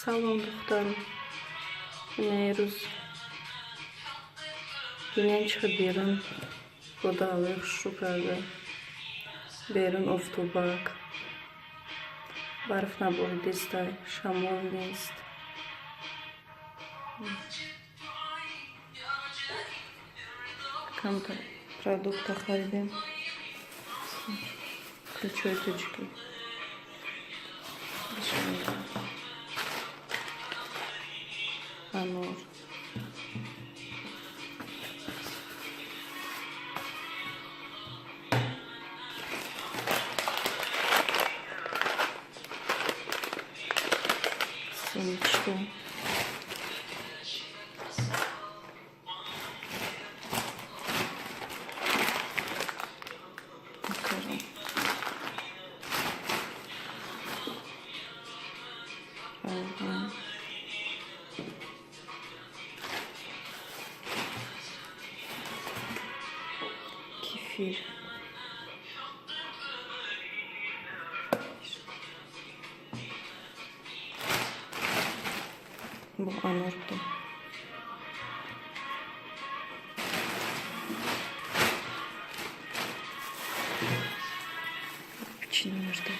Salon doktorum. Neyruz. Yine çıkıyorum. Godalı şukardı. Berun oftobak. Barf nabor distay. Şamol list. Каком-то продуктах хлебе. Ключевой точки. Анор. Семечки. Kefir. Bu anortu. Pişinirdi.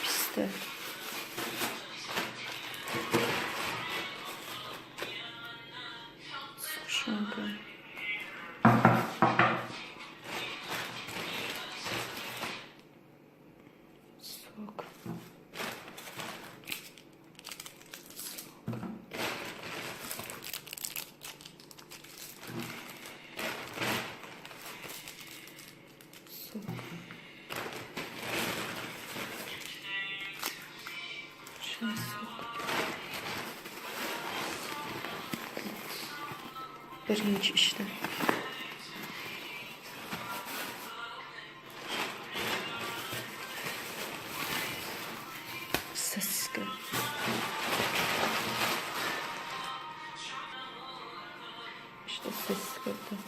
Piste. Şampuan. Sok. Sok. Şöyle sok. Birinci işte. Sessiz gel. İşte sessiz geldi.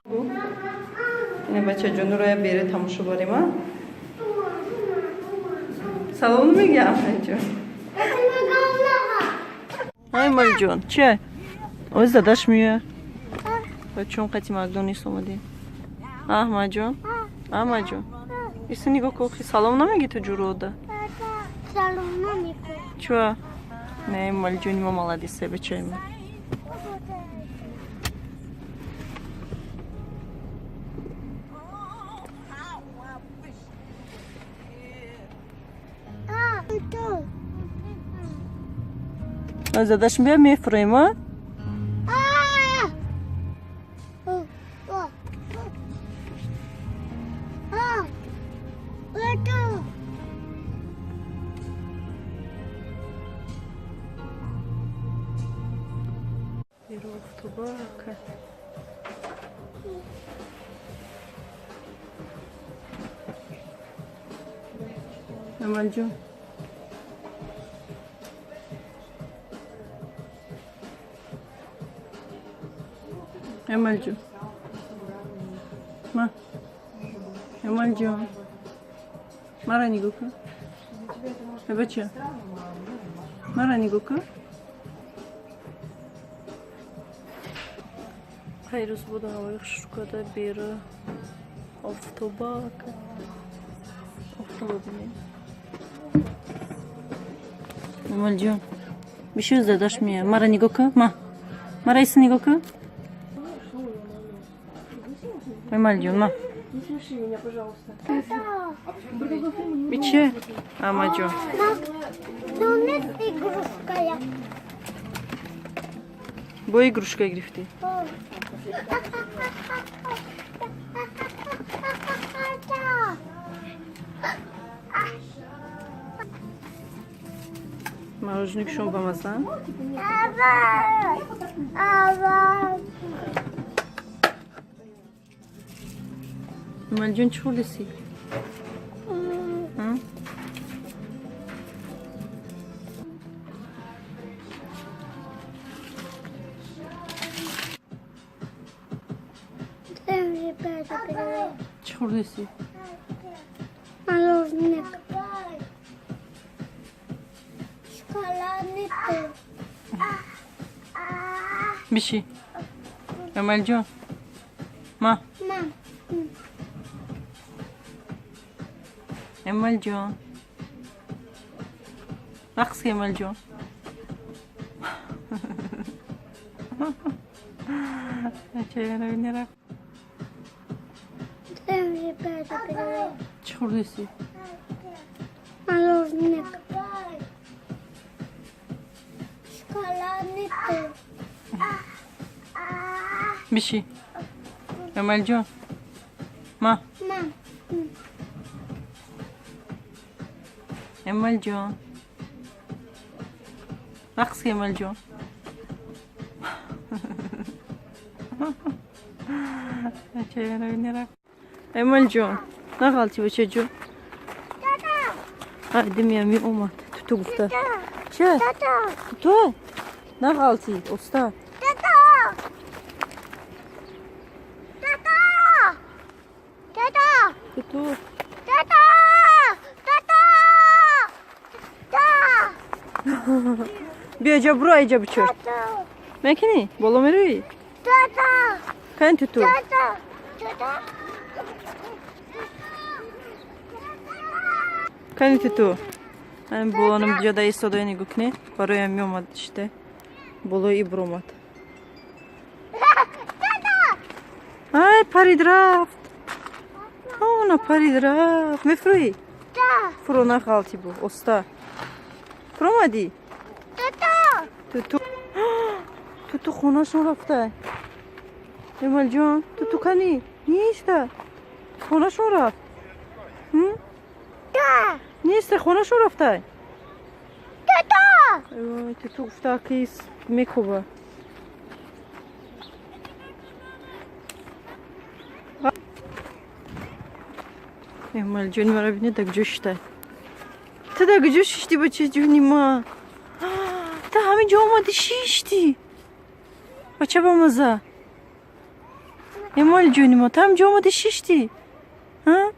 Bu. Yine bachcha oraya beri tamışı varım ha. Salon mu gelmeyeceğim? Ay Maljon, çay. O yüzden daşmıyor. Bachon kaçı Magdonis olmadı. Ah Maljon. Ah Maljon. İsini koku. Salonuna mı gitti Curo'da? Salonuna mı? Çuha. Ne Maljon ima maladi sebe çay mı? Zadaşmıyor mu Efraim'a? Bir oftobak. Maljon. Maljon. Ma. Maljon. Mara Niguka. Bachcha. Mara Niguka. Hayır, bu da var. Şu kadar bir oftobak. Oftobak ne? Maljon. Bir şey uzadaşmıyor. Mara Niguka. Ma. Mara isi Niguka. Maljon, ma. Не смеши меня, пожалуйста. Биче? А, Малjon. Ну, нет игрушка я. Bu игрушка грифти. Mağruzunu şun bamasan. Evet. Evet. Maljon çulisi. Hı? перебираю. چی خوردیسی؟ Мороженое. Шоколадный торт. بیشی امال جون ما Мам, امال جون رقصي امال جون چه نبینی رقص я перебираю. چی خوردیسی؟ Мороженое. Шоколадный торт. بیشی امال جون ما Мам, امال جون رقصي امال جون چه نبینی رقص امال جون نغلطی بچه جون دمیم می اومد تو گفته چه؟ تو؟ نغلطی استاد تو بیا اینجا برو اینجا بچور مکنی بالا میروی کن تو کن تو من балонum جدا ایستاده نگاه کنی برایم میومد işte بالای ابر اومد ای پرید رفت اونا پرید رفت میفروی فرو نخالتی بو استا پرومدی تو خونه شون رفته امال جان تو کنی نیست خونه شون رفت نیست خونه شون رفته تو گفته کیس میکوبه امال جون مرا بینه دک جوشته تا دک جوشتی بچه جونی ما تا همین جا اومدی شیشتی بچه با مزه امال جونی ما تا همین جا اومدی شیشتی ها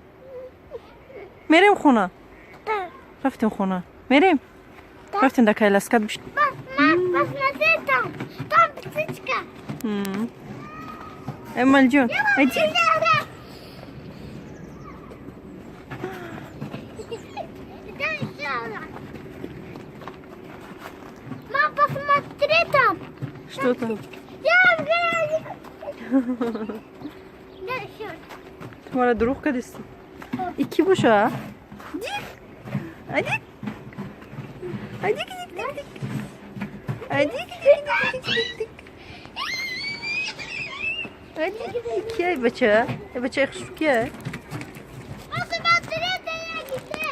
میریم خونه رفتیم خونه میریم رفتیم دکای لسکت بشت посмотри там птичка. امال جون ایدی Мам, посмотри там. что там Да, еще. तुम्हारा друг кадисти iki boş ha hadi hadi hadi hadi क्या है बच्चा ये बच्चा क्या है Посмотри, да я где.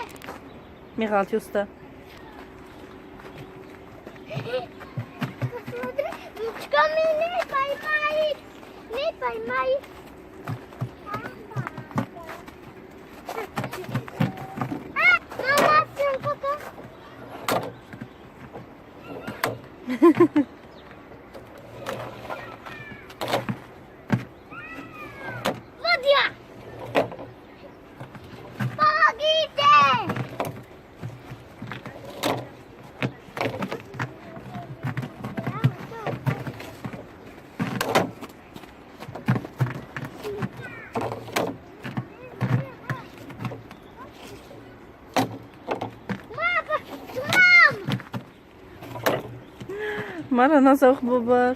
Михалыч уста Посмотри, ручками не поймает. Не поймает. Мама, пока. Вот я. Помогите. مرا نزاخ ببر